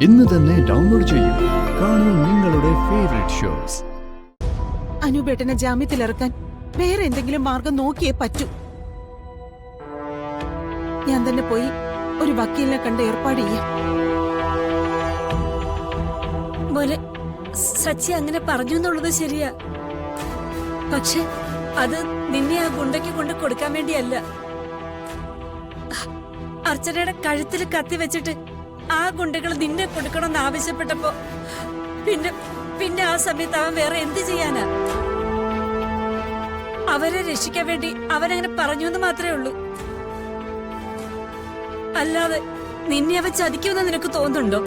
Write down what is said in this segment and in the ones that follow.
ഇന്ന് തന്നെ ഡൗൺലോഡ് ചെയ്യൂ. കാണൂ നിങ്ങളുടെ ഫേവറേറ്റ് ഷോസ്. അനുപേട്ടനെ ജാമ്യത്തിലിറക്കാൻ വേറെ എന്തെങ്കിലും മാർഗം നോക്കിയേ പറ്റൂ. ഞാൻ തന്നെ പോയി ഒരു വക്കീലിനെ കണ്ട് ഏർപ്പാട് ചെയ്യാം. മോനെ, സച്ചി അങ്ങനെ പറഞ്ഞു എന്നുള്ളത് ശരിയാ. പക്ഷെ അത് നിന്നെ ആ ഗുണ്ടയ്ക്ക് കൊണ്ട് കൊടുക്കാൻ വേണ്ടിയല്ല. അർച്ചനയുടെ കഴുത്തിൽ കത്തി വെച്ചിട്ട് ആ ഗുണ്ടകൾ നിന്നെ കൊടുക്കണമെന്ന് ആവശ്യപ്പെട്ടപ്പോ പിന്നെ ആ സമയത്ത് അവൻ വേറെ എന്ത് ചെയ്യാനാ? അവരെ രക്ഷിക്കാൻ വേണ്ടി അവനങ്ങനെ പറഞ്ഞു എന്ന് മാത്രമേ ഉള്ളൂ. അല്ലാതെ നിന്നെ അവൻ ചതിക്കുമെന്ന് നിനക്ക് തോന്നുന്നുണ്ടോ?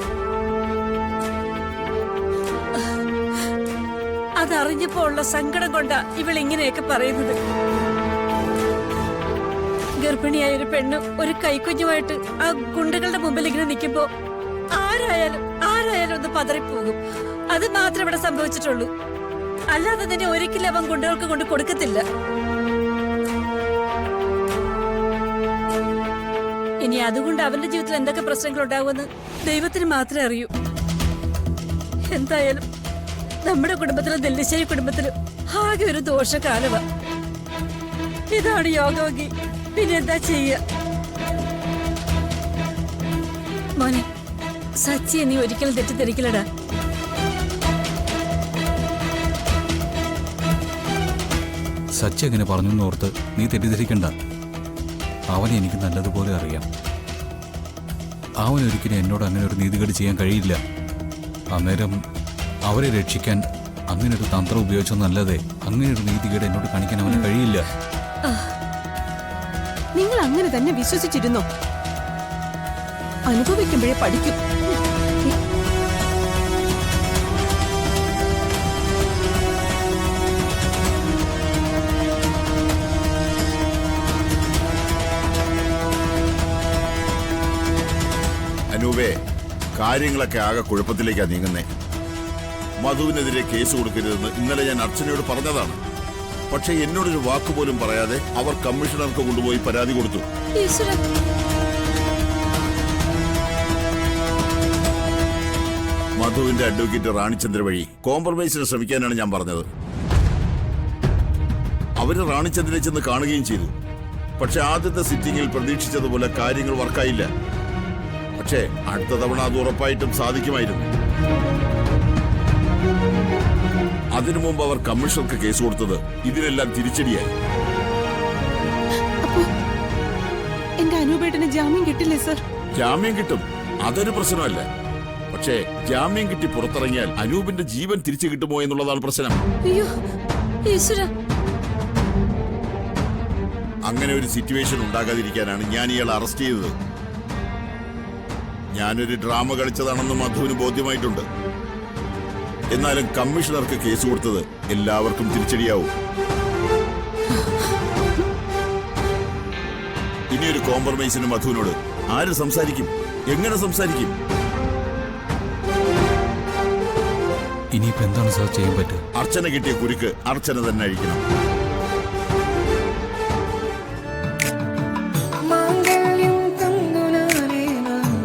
അതറിഞ്ഞപ്പോ ഉള്ള സങ്കടം കൊണ്ടാ ഇവളിങ്ങനെയൊക്കെ പറയുന്നത്. ഗർഭിണിയായ ഒരു പെണ്ണ് ഒരു കൈക്കുഞ്ഞുമായിട്ട് ആ ഗുണ്ടകളുടെ മുമ്പിൽ ഇങ്ങനെ നിൽക്കുമ്പോ ആരായാലും ഒന്ന് പതറിപ്പോകും. അത് മാത്രമേ ഇവിടെ സംഭവിച്ചിട്ടുള്ളൂ. അല്ലാതെ തന്നെ ഒരിക്കലും അവൻ ഗുണ്ടകൾക്ക് കൊണ്ട് കൊടുക്കത്തില്ല. ഇനി അതുകൊണ്ട് അവന്റെ ജീവിതത്തിൽ എന്തൊക്കെ പ്രശ്നങ്ങൾ ഉണ്ടാകുമെന്ന് ദൈവത്തിന് മാത്രമേ അറിയൂ. എന്തായാലും നമ്മുടെ കുടുംബത്തിലും നെല്ലിശ്ശേരി കുടുംബത്തിലും ആകെ ഒരു ദോഷകാലമാ. ഇതാണ് യോഗി. പിന്നെന്താ ചെയ്യ? മോനെ, സച്ചിയെ നീ ഒരിക്കലും തെറ്റിദ്ധരിക്കില്ലടാ. സച്ചി എങ്ങനെ പറഞ്ഞു എന്നോർത്ത് നീ തെറ്റിദ്ധരിക്കണ്ട. അവനെ എനിക്ക് നല്ലതുപോലെ അറിയാം. അവനൊരിക്കലും എന്നോട് അങ്ങനെ ഒരു നീതികേട് ചെയ്യാൻ കഴിയില്ല. അന്നേരം അവരെ രക്ഷിക്കാൻ അങ്ങനെ ഒരു തന്ത്രം ഉപയോഗിച്ചെന്നല്ലാതെ അങ്ങനെ ഒരു നീതികേട് എന്നോട് കാണിക്കാൻ അവന് കഴിയില്ല. നിങ്ങൾ അങ്ങനെ തന്നെ വിശ്വസിച്ചിരുന്നോ? അനുഭവിക്കുമ്പോഴേ പഠിക്കും. അനൂപേ, കാര്യങ്ങളൊക്കെ ആകെ കുഴപ്പത്തിലേക്കാ നീങ്ങുന്നേ. മധുവിനെതിരെ കേസ് കൊടുക്കരുതെന്ന് ഇന്നലെ ഞാൻ അർച്ചനയോട് പറഞ്ഞതാണ്. പക്ഷെ എന്നോടൊരു വാക്കുപോലും പറയാതെ അവർ കമ്മീഷണർക്ക് കൊണ്ടുപോയി പരാതി കൊടുത്തു. മധുവിന്റെ അഡ്വക്കേറ്റ് റാണിചന്ദ്ര വഴി കോംപ്രമൈസിന് ശ്രമിക്കാനാണ് ഞാൻ പറഞ്ഞത്. അവര് റാണിചന്ദ്രനെ ചെന്ന് കാണുകയും ചെയ്തു. പക്ഷെ ആദ്യത്തെ സിറ്റിംഗിൽ പ്രതീക്ഷിച്ചതുപോലെ കാര്യങ്ങൾ വർക്കായില്ല. പക്ഷേ അടുത്ത തവണ അത് ഉറപ്പായിട്ടും സാധിക്കുമായിരുന്നു. അതിനു മുമ്പ് അവർ കമ്മീഷണർക്ക് കേസ് കൊടുത്തത് ഇതിനെല്ലാം തിരിച്ചടിയായി. എന്റെ അനുപേട്ടന് ജാമ്യം കിട്ടില്ലേ സർ? ജാമ്യം കിട്ടും, അതൊരു പ്രശ്നമല്ല. പക്ഷേ ജാമ്യം കിട്ടി പുറത്തിറങ്ങിയാൽ അനൂപിന്റെ ജീവൻ തിരിച്ചു കിട്ടുമോ എന്നുള്ളതാണ് പ്രശ്നം. അങ്ങനെ ഒരു സിറ്റുവേഷൻ ഉണ്ടാകാതിരിക്കാനാണ് ഞാൻ ഇയാളെ അറസ്റ്റ് ചെയ്തത്. ഞാനൊരു ഡ്രാമ കളിച്ചതാണെന്ന് മധുവിന് ബോധ്യമായിട്ടുണ്ട്. എന്നാലും കമ്മീഷണർക്ക് കേസ് കൊടുത്തത് എല്ലാവർക്കും തിരിച്ചടിയാവും. ഇനിയൊരു കോംപ്രമൈസിന് മധുവിനോട് ആര് സംസാരിക്കും? എങ്ങനെ സംസാരിക്കും? ഇനിയിപ്പോ എന്താണ് സാർ ചെയ്യാൻ പറ്റുക? അർച്ചന കിട്ടിയ കുരുക്ക് അർച്ചന തന്നെ അഴിക്കണം.